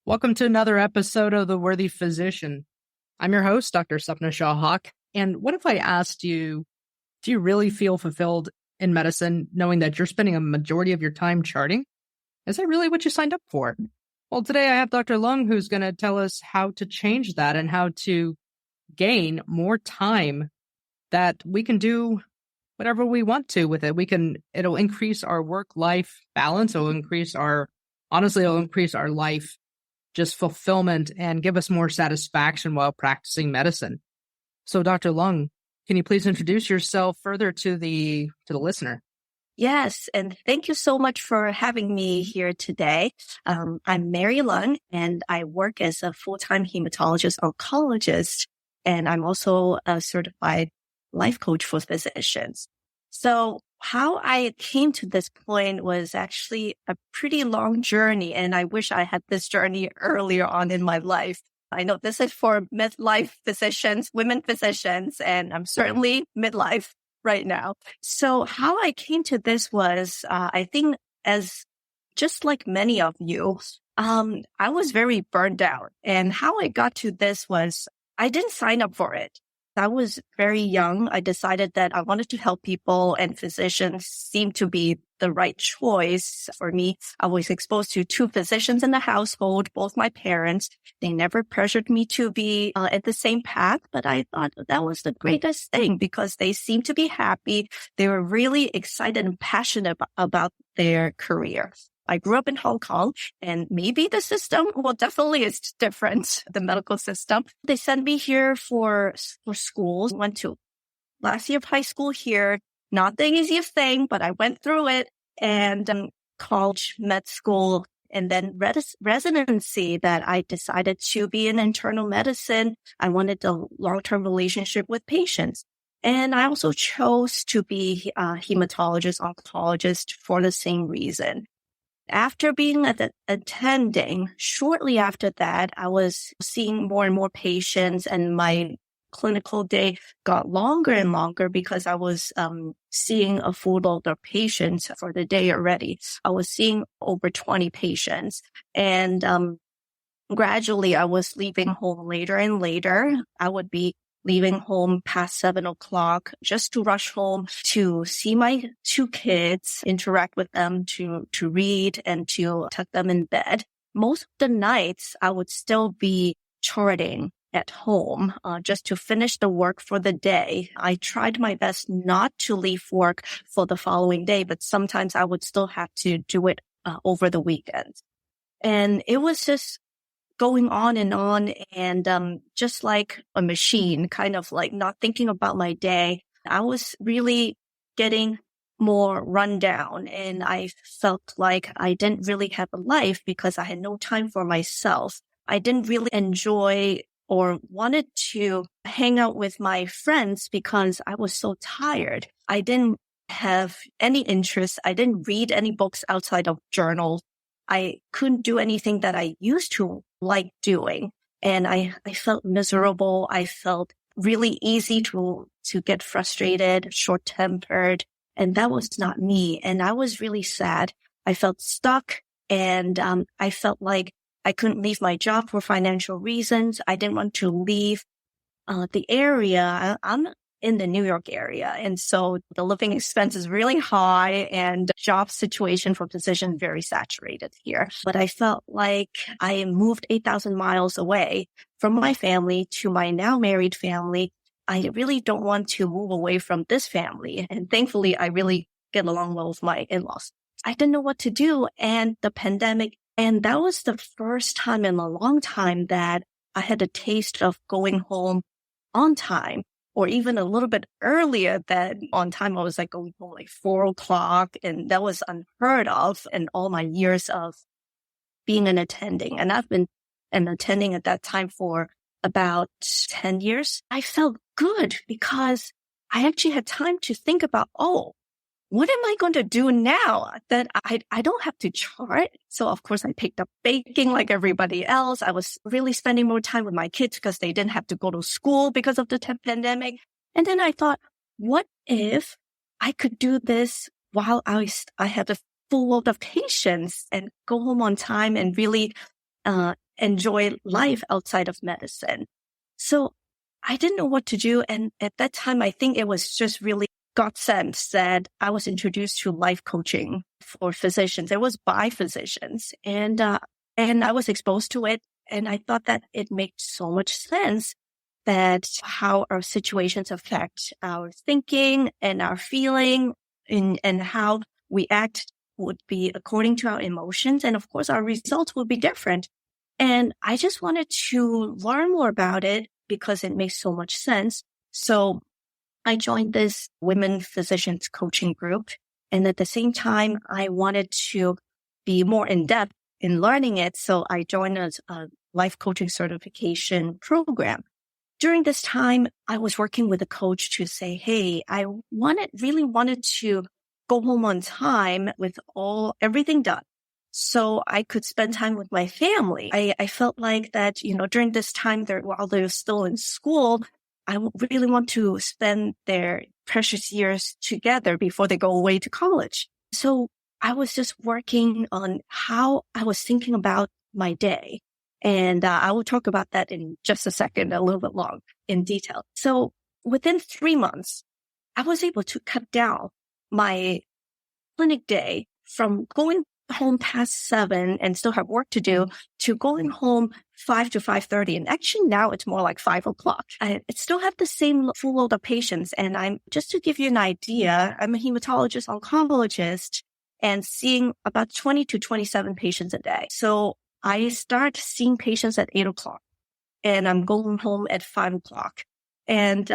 Welcome to another episode of The Worthy Physician. I'm your host, Dr. Sapna Shah-Hawk. And what if I asked you, do you really feel fulfilled in medicine knowing that you're spending a majority of your time charting? Is that really what you signed up for? Well, today I have Dr. Leung, who's going to tell us how to change that and how to gain more time that we can do whatever we want to with it. It'll increase our work-life balance. It'll increase our life just fulfillment and give us more satisfaction while practicing medicine. So, Dr. Leung, can you please introduce yourself further to the listener? Yes, and thank you so much for having me here today. I'm Mary Leung, and I work as a full-time hematologist oncologist, and I'm also a certified life coach for physicians. So how I came to this point was actually a pretty long journey, and I wish I had this journey earlier on in my life. I know this is for midlife physicians, women physicians, and I'm certainly midlife right now. So how I came to this was, I think as just like many of you, I was very burned out. And how I got to this was I didn't sign up for it. I was very young. I decided that I wanted to help people, and physicians seemed to be the right choice for me. I was exposed to two physicians in the household, both my parents. They never pressured me to be at the same path, but I thought that was the greatest thing because they seemed to be happy. They were really excited and passionate about their career. I grew up in Hong Kong, and maybe the system, well, definitely is different, the medical system. They sent me here for schools. Went to last year of high school here. Not the easiest thing, but I went through it. And college, med school, and then residency that I decided to be in internal medicine. I wanted a long-term relationship with patients. And I also chose to be a hematologist, oncologist for the same reason. After being attending, shortly after that, I was seeing more and more patients, and my clinical day got longer and longer because I was seeing a full load of patients for the day already. I was seeing over 20 patients, and gradually I was leaving home later and later. I would be leaving home past 7:00 just to rush home to see my two kids, interact with them, to read and to tuck them in bed. Most of the nights I would still be charting at home, just to finish the work for the day. I tried my best not to leave work for the following day, but sometimes I would still have to do it over the weekend. And it was just going on, and just like a machine, kind of like not thinking about my day. I was really getting more run down, and I felt like I didn't really have a life because I had no time for myself. I didn't really enjoy or wanted to hang out with my friends because I was so tired. I didn't have any interest. I didn't read any books outside of journals. I couldn't do anything that I used to like doing. And I felt miserable. I felt really easy to get frustrated, short-tempered. And that was not me. And I was really sad. I felt stuck, and I felt like I couldn't leave my job for financial reasons. I didn't want to leave the area. I'm in the New York area. And so the living expense is really high, and job situation for physicians very saturated here. But I felt like I moved 8,000 miles away from my family to my now married family. I really don't want to move away from this family. And thankfully, I really get along well with my in-laws. I didn't know what to do. And the pandemic, and that was the first time in a long time that I had a taste of going home on time, or even a little bit earlier than on time. I was like going home like 4:00, and that was unheard of in all my years of being an attending. And I've been an attending at that time for about 10 years. I felt good because I actually had time to think about, what am I going to do now that I don't have to chart? So of course I picked up baking like everybody else. I was really spending more time with my kids because they didn't have to go to school because of the pandemic. And then I thought, what if I could do this while I have a full load of patients and go home on time and really enjoy life outside of medicine. So I didn't know what to do. And at that time, I think it was just really God sense that I was introduced to life coaching for physicians. It was by physicians, and I was exposed to it. And I thought that it made so much sense that how our situations affect our thinking and our feeling and how we act would be according to our emotions. And of course, our results would be different. And I just wanted to learn more about it because it makes so much sense. So I joined this women physicians coaching group. And at the same time, I wanted to be more in depth in learning it. So I joined a life coaching certification program. During this time, I was working with a coach to say, hey, I really wanted to go home on time with everything done, so I could spend time with my family. I felt like that, during this time, while they're still in school, I really want to spend their precious years together before they go away to college. So I was just working on how I was thinking about my day. And I will talk about that in just a second, a little bit long in detail. So within 3 months, I was able to cut down my clinic day from going home past 7 and still have work to do to going home 5 to 5:30. And actually now it's more like 5 o'clock. I still have the same full load of patients. And just to give you an idea, I'm a hematologist oncologist and seeing about 20 to 27 patients a day. So I start seeing patients at 8 o'clock and I'm going home at 5 o'clock. And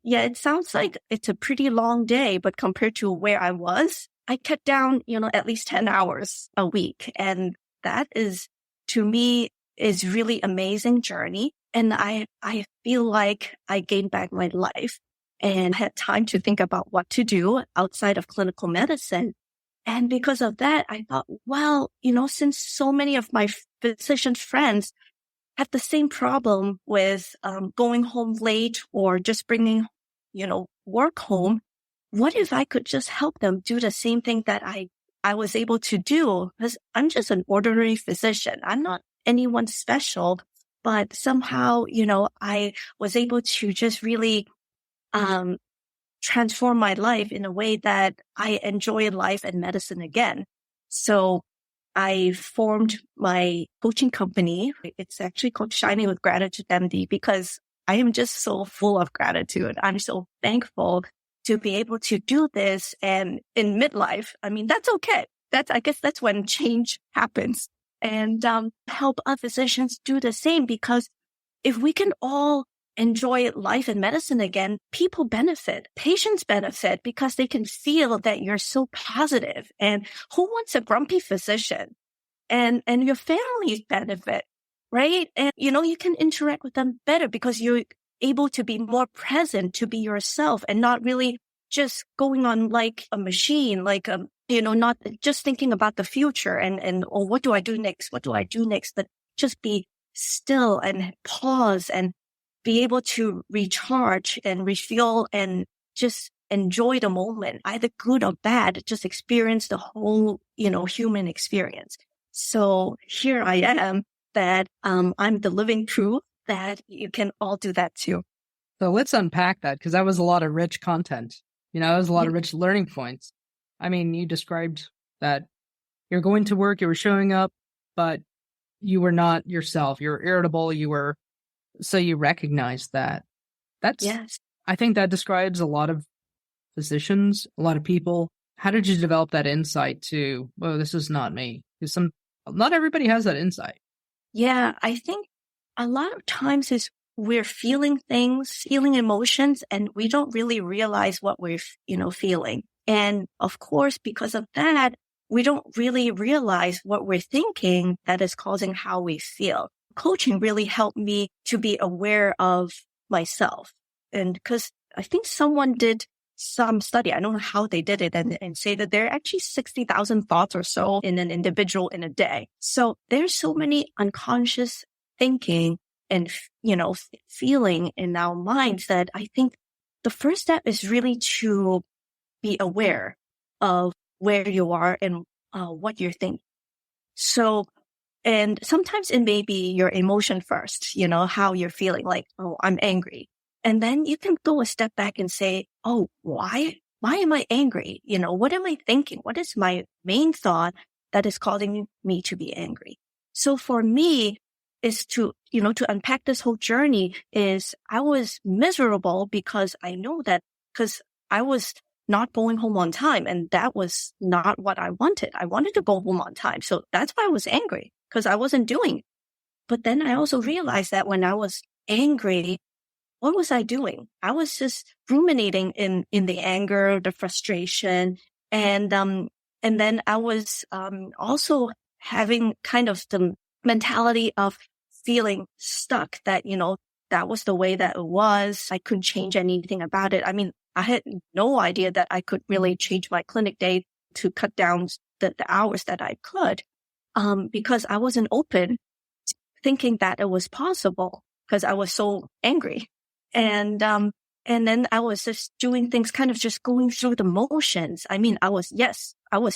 it sounds like it's a pretty long day, but compared to where I was, I cut down, at least 10 hours a week. And that is, to me, is really amazing journey. And I feel like I gained back my life and had time to think about what to do outside of clinical medicine. And because of that, I thought, well, since so many of my physician friends have the same problem with going home late or just bringing, work home, what if I could just help them do the same thing that I was able to do? Because I'm just an ordinary physician. I'm not anyone special, but somehow, I was able to just really transform my life in a way that I enjoy life and medicine again. So I formed my coaching company. It's actually called Shining with Gratitude MD because I am just so full of gratitude. I'm so thankful to be able to do this. And in midlife, that's okay. I guess that's when change happens, and help other physicians do the same, because if we can all enjoy life and medicine again, people benefit, patients benefit, because they can feel that you're so positive. And who wants a grumpy physician? And your families benefit, right? And, you can interact with them better because you're able to be more present, to be yourself and not really just going on like a machine, like, not just thinking about the future and what do I do next? What do I do next? But just be still and pause and be able to recharge and refuel and just enjoy the moment, either good or bad, just experience the whole, human experience. So here I am, that I'm the living proof that you can all do that too. So let's unpack that, because that was a lot of rich content. That was a lot of rich learning points. You described that you're going to work, you were showing up, but you were not yourself. You were irritable. So you recognized that. Yes. I think that describes a lot of physicians, a lot of people. How did you develop that insight to, well, this is not me? Because not everybody has that insight. Yeah, I think a lot of times is we're feeling things, feeling emotions, and we don't really realize what we're, feeling. And of course, because of that, we don't really realize what we're thinking that is causing how we feel. Coaching really helped me to be aware of myself. And because I think someone did some study, I don't know how they did it, and say that there are actually 60,000 thoughts or so in an individual in a day. So there's so many unconscious thinking and, feeling in our minds that I think the first step is really to be aware of where you are and what you're thinking. So And sometimes it may be your emotion first, how you're feeling like, oh, I'm angry. And then you can go a step back and say, oh, why am I angry? What am I thinking? What is my main thought that is causing me to be angry? So for me is to unpack this whole journey is I was miserable because I know that because I was not going home on time. And that was not what I wanted. I wanted to go home on time. So that's why I was angry because I wasn't doing it. But then I also realized that when I was angry, what was I doing? I was just ruminating in the anger, the frustration. And then I was, also having kind of the mentality of feeling stuck that, that was the way that it was. I couldn't change anything about it. I mean, I had no idea that I could really change my clinic day to cut down the hours that I could, because I wasn't open to thinking that it was possible because I was so angry. And then I was just doing things, kind of just going through the motions. I mean, I was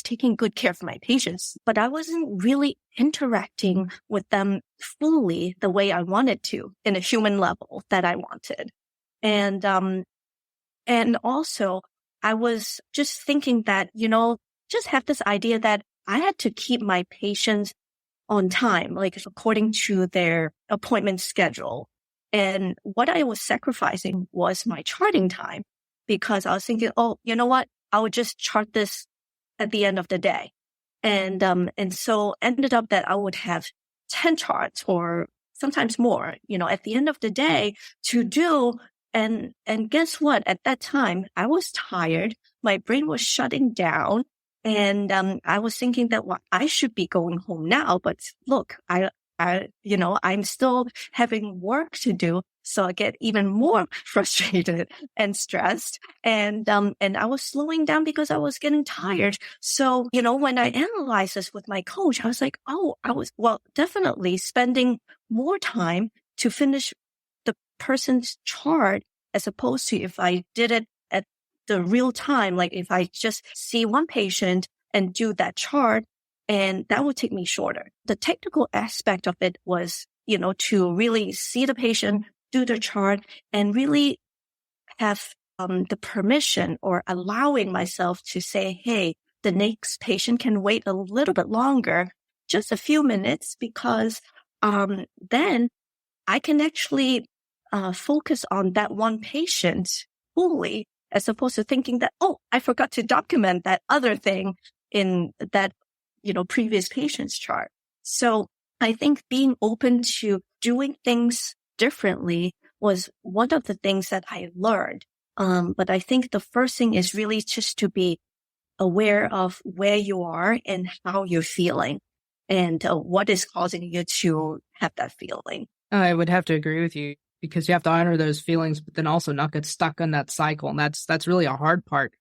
taking good care of my patients, but I wasn't really interacting with them fully the way I wanted to in a human level that I wanted. And also I was just thinking that, just have this idea that I had to keep my patients on time, like according to their appointment schedule. And what I was sacrificing was my charting time because I was thinking, oh, you know what? I would just chart this at the end of the day. And so ended up that I would have 10 charts or sometimes more, at the end of the day to do. And guess what? At that time, I was tired. My brain was shutting down. And I was thinking that I should be going home now. But look, I'm still having work to do. So I get even more frustrated and stressed. And I was slowing down because I was getting tired. So, when I analyzed this with my coach, I was like, oh, I was, definitely spending more time to finish the person's chart as opposed to if I did it at the real time, like if I just see one patient and do that chart, and that would take me shorter. The technical aspect of it was, to really see the patient, do the chart, and really have the permission or allowing myself to say, hey, the next patient can wait a little bit longer, just a few minutes, because then I can actually focus on that one patient fully, as opposed to thinking that, oh, I forgot to document that other thing in that, previous patient's chart. So I think being open to doing things differently was one of the things that I learned. But I think the first thing is really just to be aware of where you are and how you're feeling and what is causing you to have that feeling. I would have to agree with you because you have to honor those feelings, but then also not get stuck in that cycle. And that's really a hard part.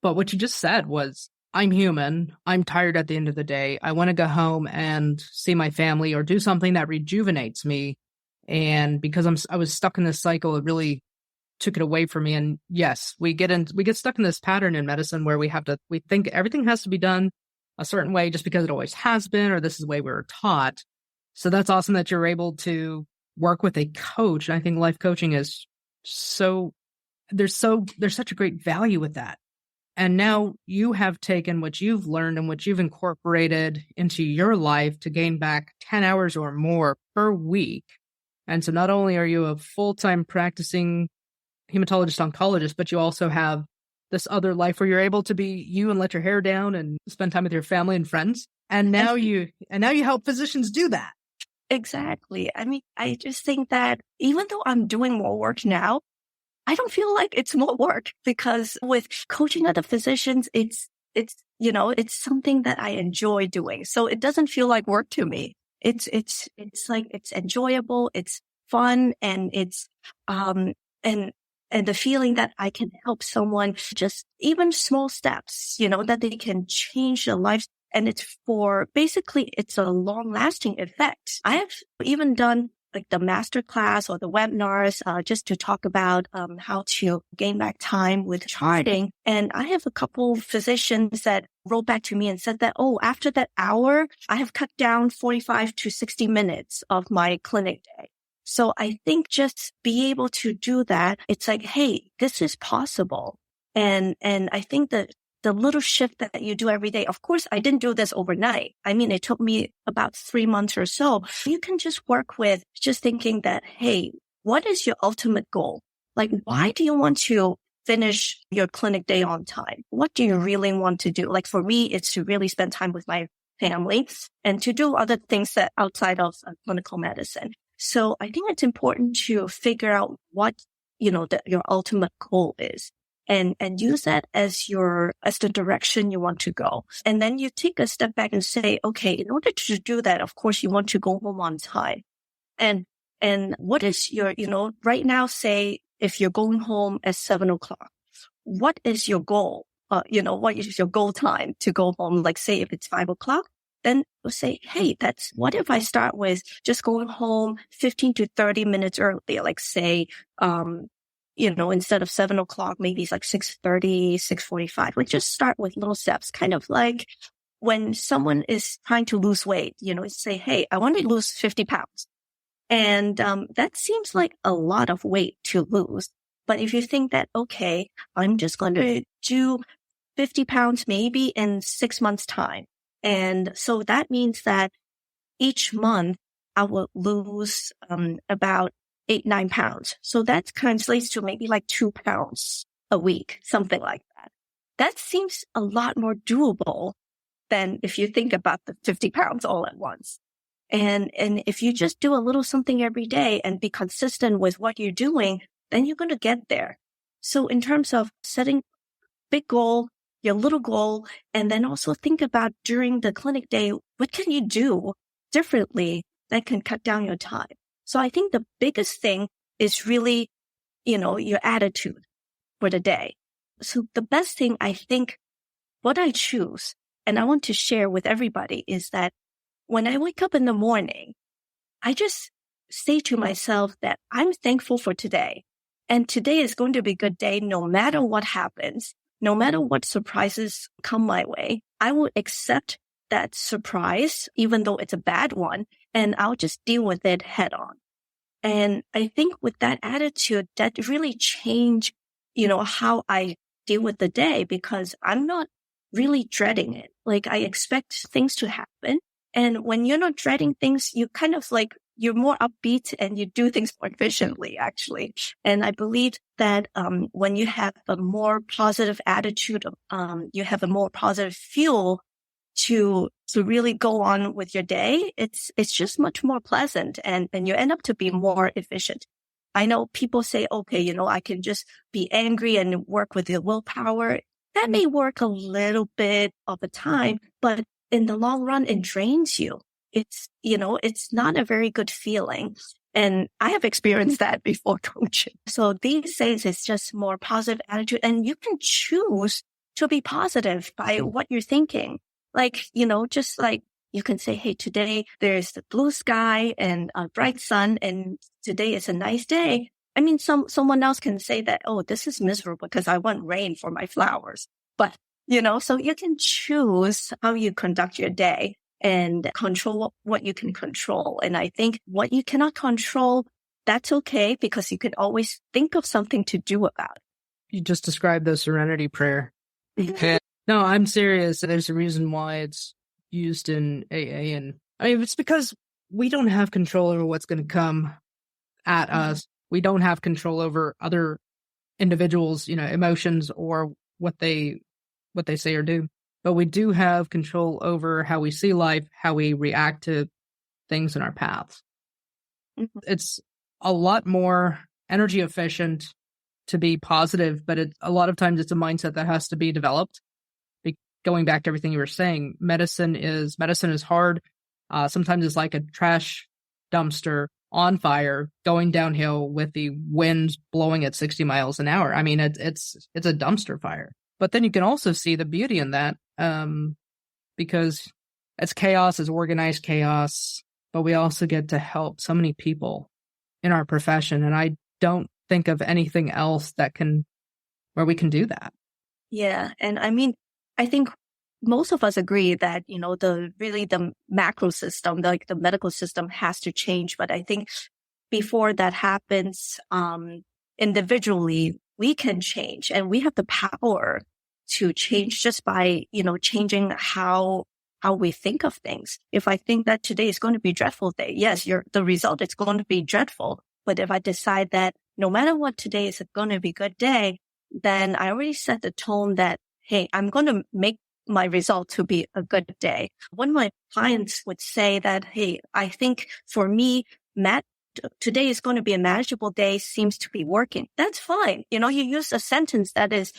But what you just said was, I'm human. I'm tired at the end of the day. I want to go home and see my family or do something that rejuvenates me. And because I was stuck in this cycle, it really took it away from me. And yes, we get stuck in this pattern in medicine where we think everything has to be done a certain way just because it always has been, or this is the way we were taught. So that's awesome that you're able to work with a coach. And I think life coaching is there's such a great value with that. And now you have taken what you've learned and what you've incorporated into your life to gain back 10 hours or more per week. And so not only are you a full-time practicing hematologist oncologist, but you also have this other life where you're able to be you and let your hair down and spend time with your family and friends. And now you help physicians do that. Exactly. I mean, I just think that even though I'm doing more work now, I don't feel like it's more work because with coaching other physicians, it's something that I enjoy doing. So it doesn't feel like work to me. It's like, it's enjoyable, it's fun, and it's, and the feeling that I can help someone just even small steps, that they can change their lives. And it's a long lasting effect. I have even done like the master class or the webinars, just to talk about, how to gain back time with charting. And I have a couple physicians that wrote back to me and said that, oh, after that hour, I have cut down 45 to 60 minutes of my clinic day. So I think just be able to do that. It's like, hey, this is possible. And I think that the little shift that you do every day, of course, I didn't do this overnight. I mean, it took me about 3 months or so. You can just work with just thinking that, hey, what is your ultimate goal? Like, why do you want to finish your clinic day on time? What do you really want to do? Like for me, it's to really spend time with my family and to do other things that outside of clinical medicine. So I think it's important to figure out what, your ultimate goal is and use that as the direction you want to go. And then you take a step back and say, okay, in order to do that, of course, you want to go home on time. And what is your, right now, say if you're going home at 7:00, what is your goal? What is your goal time to go home? Like say if it's 5:00, then we'll say, hey, what if I start with just going home 15 to 30 minutes earlier? Like say, instead of 7:00, maybe it's like 6:30, 6:45. We just start with little steps, kind of like when someone is trying to lose weight, say, hey, I want to lose 50 pounds. And that seems like a lot of weight to lose. But if you think that, okay, I'm just going to do 50 pounds maybe in 6 months' time. And so that means that each month I will lose about 8-9 pounds. So that translates to maybe like 2 pounds a week, something like that. That seems a lot more doable than if you think about the 50 pounds all at once. And if you just do a little something every day and be consistent with what you're doing, then you're going to get there. So in terms of setting big goal, your little goal, and then also think about during the clinic day, what can you do differently that can cut down your time? So I think the biggest thing is really, your attitude for the day. So the best thing I think, what I choose, and I want to share with everybody is that when I wake up in the morning, I just say to myself that I'm thankful for today. And today is going to be a good day no matter what happens, no matter what surprises come my way. I will accept that surprise, even though it's a bad one, and I'll just deal with it head on. And I think with that attitude, that really changed, how I deal with the day because I'm not really dreading it. Like I expect things to happen. And when you're not dreading things, you kind of like, you're more upbeat and you do things more efficiently, actually. And I believe that, when you have a more positive attitude, you have a more positive fuel to really go on with your day. It's just much more pleasant and you end up to be more efficient. I know people say, okay, I can just be angry and work with the willpower. That may work a little bit of the time, but in the long run, it drains you. It's not a very good feeling. And I have experienced that before coaching. So these days, it's just more positive attitude. And you can choose to be positive by what you're thinking. Like, just like you can say, hey, today there's the blue sky and a bright sun and today is a nice day. I mean, someone else can say that, oh, this is miserable because I want rain for my flowers. But so you can choose how you conduct your day and control what you can control. And I think what you cannot control, that's okay because you can always think of something to do about it. You just described the serenity prayer. No, I'm serious. There's a reason why it's used in AA. And I mean, it's because we don't have control over what's going to come at us. We don't have control over other individuals, emotions or what they say or do. But we do have control over how we see life, how we react to things in our paths. Mm-hmm. It's a lot more energy efficient to be positive, but a lot of times it's a mindset that has to be developed. Going back to everything you were saying, medicine is hard. Sometimes it's like a trash dumpster on fire going downhill with the winds blowing at 60 miles an hour. I mean, it's a dumpster fire. But then you can also see the beauty in that, because it's chaos, it's organized chaos, but we also get to help so many people in our profession. And I don't think of anything else where we can do that. Yeah. And I mean, I think most of us agree that, the macro system, like the medical system has to change. But I think before that happens, individually, we can change, and we have the power to change just by, changing how we think of things. If I think that today is going to be a dreadful day, yes, the result is going to be dreadful. But if I decide that no matter what, today is going to be a good day, then I already set the tone that, hey, I'm going to make my result to be a good day. One of my clients would say that, hey, I think for me, today is going to be a manageable day, seems to be working. That's fine. You use a sentence that is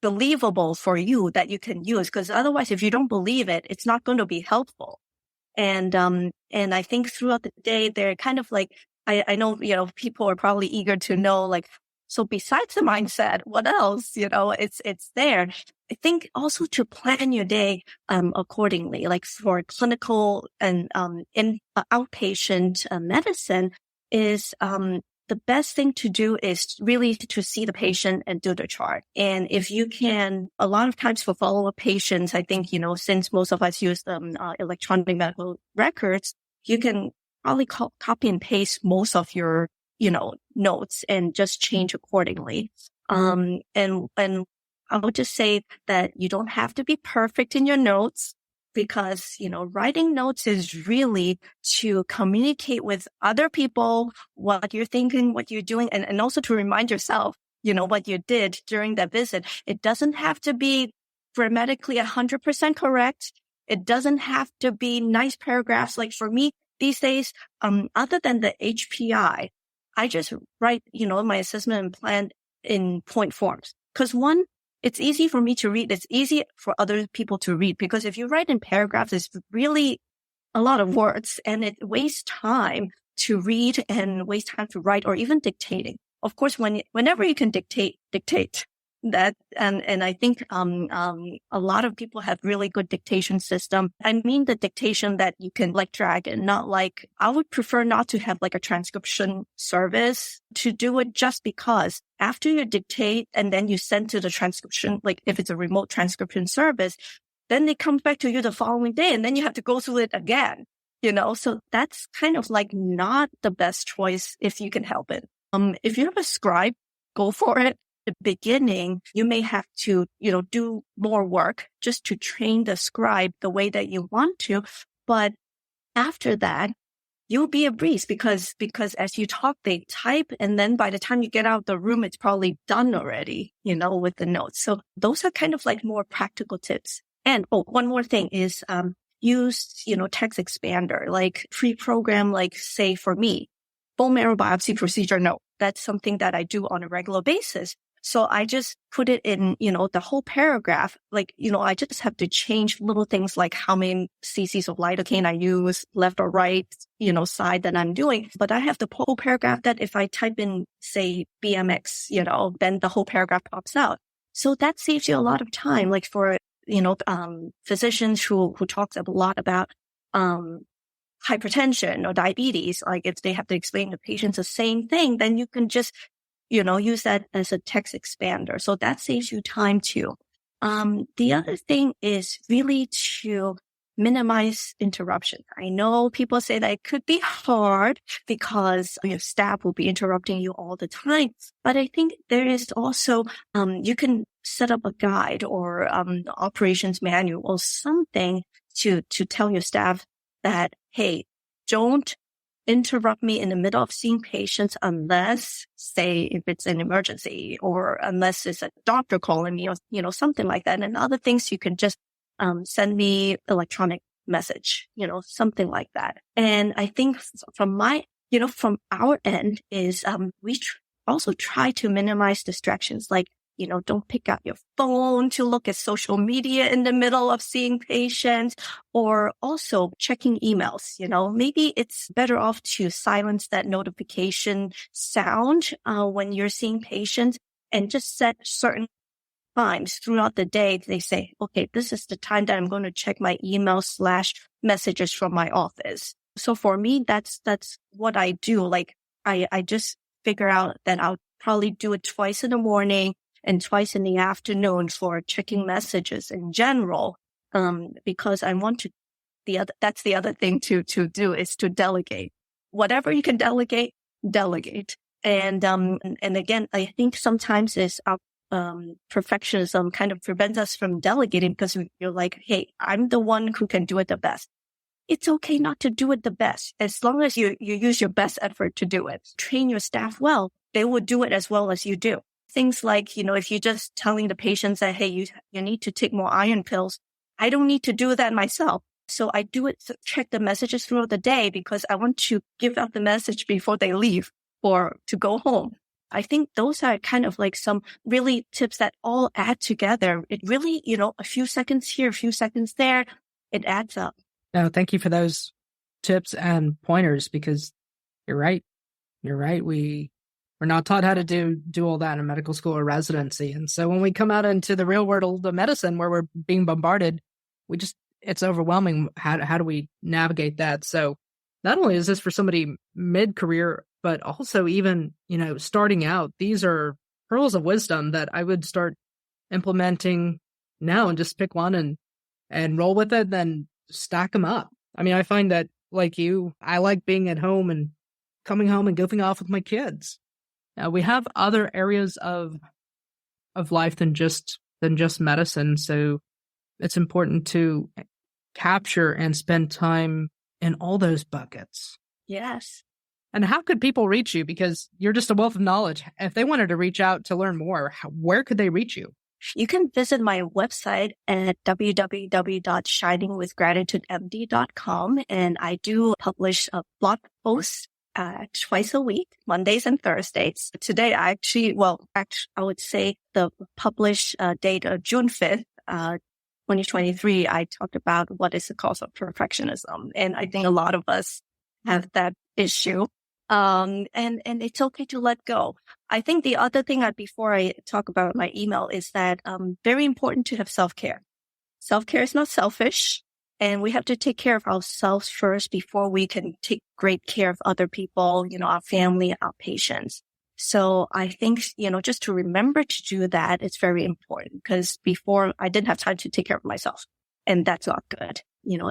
believable for you that you can use, because otherwise, if you don't believe it, it's not going to be helpful. And I think throughout the day, they're kind of like, I know, people are probably eager to know, like, so besides the mindset, what else? It's there. I think also to plan your day, accordingly, like for clinical and, in outpatient medicine is, the best thing to do is really to see the patient and do the chart. And if you can, a lot of times for follow-up patients, I think, since most of us use electronic medical records, you can probably copy and paste most of your, notes and just change accordingly. And I would just say that you don't have to be perfect in your notes, because, writing notes is really to communicate with other people what you're thinking, what you're doing, and also to remind yourself, what you did during that visit. It doesn't have to be grammatically 100% correct. It doesn't have to be nice paragraphs. Like for me these days, other than the HPI, I just write, my assessment and plan in point forms. Because one, it's easy for me to read. It's easy for other people to read, because if you write in paragraphs, it's really a lot of words, and it wastes time to read and waste time to write, or even dictating. Of course, whenever you can dictate that. And I think, a lot of people have really good dictation system. I mean, the dictation that you can like drag and not like, I would prefer not to have like a transcription service to do it, just because after you dictate and then you send to the transcription, like if it's a remote transcription service, then it comes back to you the following day and then you have to go through it again, so that's kind of like not the best choice if you can help it. If you have a scribe, go for it. The beginning, you may have to, do more work just to train the scribe the way that you want to. But after that, you'll be a breeze, because as you talk, they type. And then by the time you get out of the room, it's probably done already, with the notes. So those are kind of like more practical tips. And one more thing is, use, text expander, like pre-program, like say for me, bone marrow biopsy procedure. No, that's something that I do on a regular basis. So I just put it in, the whole paragraph, like, I just have to change little things like how many cc's of lidocaine I use, left or right, side that I'm doing. But I have the whole paragraph that if I type in, say, BMX, then the whole paragraph pops out. So that saves you a lot of time. Like for, physicians who talks a lot about, hypertension or diabetes, like if they have to explain to patients the same thing, then you can just use that as a text expander. So that saves you time too. The other thing is really to minimize interruption. I know people say that it could be hard because your staff will be interrupting you all the time. But I think there is also, you can set up a guide or operations manual or something to tell your staff that, hey, don't interrupt me in the middle of seeing patients unless, say, if it's an emergency or unless it's a doctor calling me or, something like that. And other things, you can just send me electronic message, something like that. And I think from our end is we also try to minimize distractions, like, don't pick up your phone to look at social media in the middle of seeing patients, or also checking emails. Maybe it's better off to silence that notification sound when you're seeing patients, and just set certain times throughout the day. They say, okay, this is the time that I'm going to check my email/messages from my office. So for me, that's what I do. Like I just figure out that I'll probably do it twice in the morning and twice in the afternoon for checking messages in general. because I want to, that's the other thing to do is to delegate. Whatever you can delegate, delegate. And again, I think sometimes it's perfectionism kind of prevents us from delegating because you're like, hey, I'm the one who can do it the best. It's okay not to do it the best. As long as you use your best effort to do it. Train your staff well. They will do it as well as you do. Things like, if you're just telling the patients that, hey, you need to take more iron pills. I don't need to do that myself. So I do it to check the messages throughout the day because I want to give out the message before they leave or to go home. I think those are kind of like some really tips that all add together. It really, a few seconds here, a few seconds there, it adds up. No, thank you for those tips and pointers because you're right. You're right. We're not taught how to do all that in medical school or residency. And so when we come out into the real world of medicine where we're being bombarded, it's overwhelming. How do we navigate that? So not only is this for somebody mid-career, but also even, starting out, these are pearls of wisdom that I would start implementing now and just pick one and roll with it, then stack them up. I mean, I find that like you, I like being at home and coming home and goofing off with my kids. Now, we have other areas of life than just medicine. So it's important to capture and spend time in all those buckets. Yes. And how could people reach you? Because you're just a wealth of knowledge. If they wanted to reach out to learn more, where could they reach you? You can visit my website at www.shiningwithgratitudemd.com. And I do publish a blog post twice a week, Mondays and Thursdays. Today, I would say the published date of June 5th, 2023, I talked about what is the cause of perfectionism. And I think a lot of us have that issue. And it's okay to let go. I think the other thing before I talk about my email is that, very important to have self-care. Self-care is not selfish, and we have to take care of ourselves first before we can take great care of other people, our family, our patients. So I think, just to remember to do that, it's very important because before I didn't have time to take care of myself, and that's not good.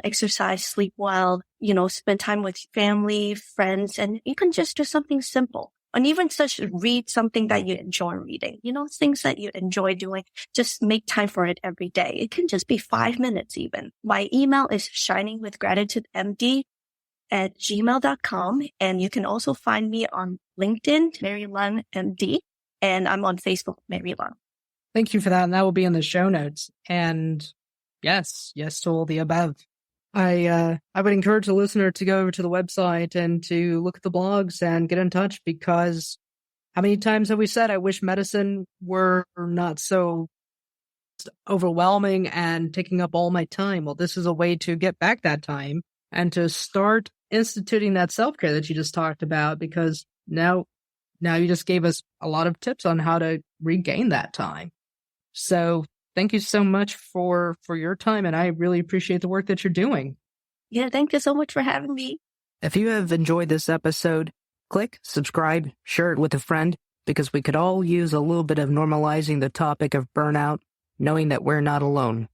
Exercise, sleep well, spend time with family, friends, and you can just do something simple. And even just read something that you enjoy reading, things that you enjoy doing, just make time for it every day. It can just be 5 minutes even. My email is shiningwithgratitudemd@gmail.com. And you can also find me on LinkedIn, Mary Leung, MD, and I'm on Facebook, Mary Leung. Thank you for that. And that will be in the show notes. And yes to all the above. I would encourage the listener to go over to the website and to look at the blogs and get in touch because how many times have we said, I wish medicine were not so overwhelming and taking up all my time. Well, this is a way to get back that time and to start instituting that self-care that you just talked about because now you just gave us a lot of tips on how to regain that time. So thank you so much for your time, and I really appreciate the work that you're doing. Yeah, thank you so much for having me. If you have enjoyed this episode, click subscribe, share it with a friend, because we could all use a little bit of normalizing the topic of burnout, knowing that we're not alone.